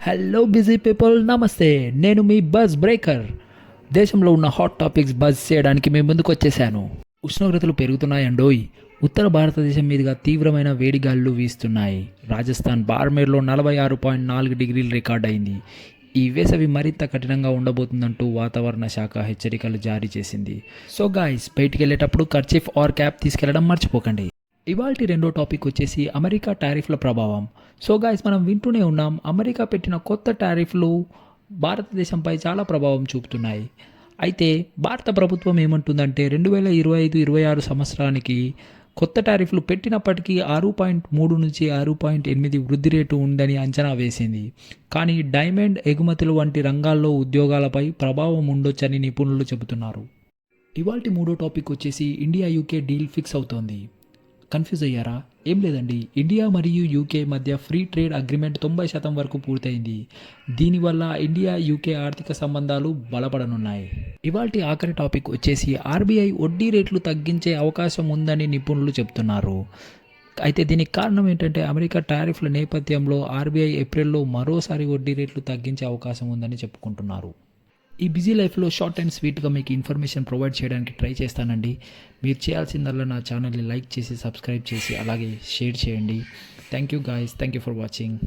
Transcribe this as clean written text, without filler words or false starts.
Hello busy people, నమస్తే. నేను మీ buzz breaker. దేశంలో ఉన్న హాట్ టాపిక్స్ బజ్ చేయడానికి మేము ముందుకు వచ్చేసాను. ఉష్ణోగ్రతలు పెరుగుతున్నాయండోయ్. ఉత్తర భారతదేశం మీదుగా తీవ్రమైన వేడిగాలులు వీస్తున్నాయి. రాజస్థాన్ బార్మేర్లో 46.4 డిగ్రీలు రికార్డ్ అయింది. ఈ వేసవి మరింత కఠినంగా ఉండబోతుందంటూ వాతావరణ శాఖ హెచ్చరికలు జారీ చేసింది. సో గాయ్స్, బయటికి వెళ్ళేటప్పుడు కర్చీఫ్ ఆర్ క్యాప్ తీసుకెళ్లడం మర్చిపోకండి. ఇవాల్టి రెండో టాపిక్ వచ్చేసి అమెరికా టారిఫ్ల ప్రభావం. సో గాయస్, మనం వింటూనే ఉన్నాం, అమెరికా పెట్టిన కొత్త టారిఫ్లు భారతదేశంపై చాలా ప్రభావం చూపుతున్నాయి. అయితే భారత ప్రభుత్వం ఏమంటుందంటే 2025-26 సంవత్సరానికి కొత్త టారిఫ్లు పెట్టినప్పటికీ 6.3 నుంచి 6.8 వృద్ధి రేటు ఉందని అంచనా వేసింది. కానీ డైమండ్ ఎగుమతులు వంటి రంగాల్లో ఉద్యోగాలపై ప్రభావం ఉండొచ్చని నిపుణులు చెబుతున్నారు. ఇవాల్టి మూడో టాపిక్ వచ్చేసి ఇండియా యూకే డీల్ ఫిక్స్ అవుతోంది. కన్ఫ్యూజ్ అయ్యారా? ఏం లేదండి, ఇండియా మరియు యూకే మధ్య ఫ్రీ ట్రేడ్ అగ్రిమెంట్ 90% వరకు పూర్తయింది. దీనివల్ల ఇండియా యూకే ఆర్థిక సంబంధాలు బలపడనున్నాయి. ఇవాల్టి ఆఖరి టాపిక్ వచ్చేసి ఆర్బీఐ వడ్డీ రేట్లు తగ్గించే అవకాశం ఉందని నిపుణులు చెప్తున్నారు. అయితే దీనికి కారణం ఏంటంటే అమెరికా టారిఫ్ల నేపథ్యంలో ఆర్బీఐ ఏప్రిల్లో మరోసారి వడ్డీ రేట్లు తగ్గించే అవకాశం ఉందని చెప్పుకుంటున్నారు. ఈ బిజీ లైఫ్లో షార్ట్ అండ్ స్వీట్గా మీకు ఇన్ఫర్మేషన్ ప్రొవైడ్ చేయడానికి ట్రై చేస్తానండి. మీరు చేయాల్సిందల్లా నా ఛానల్ని లైక్ చేసి, సబ్స్క్రైబ్ చేసి, అలాగే షేర్ చేయండి. Thank you guys, thank you for watching.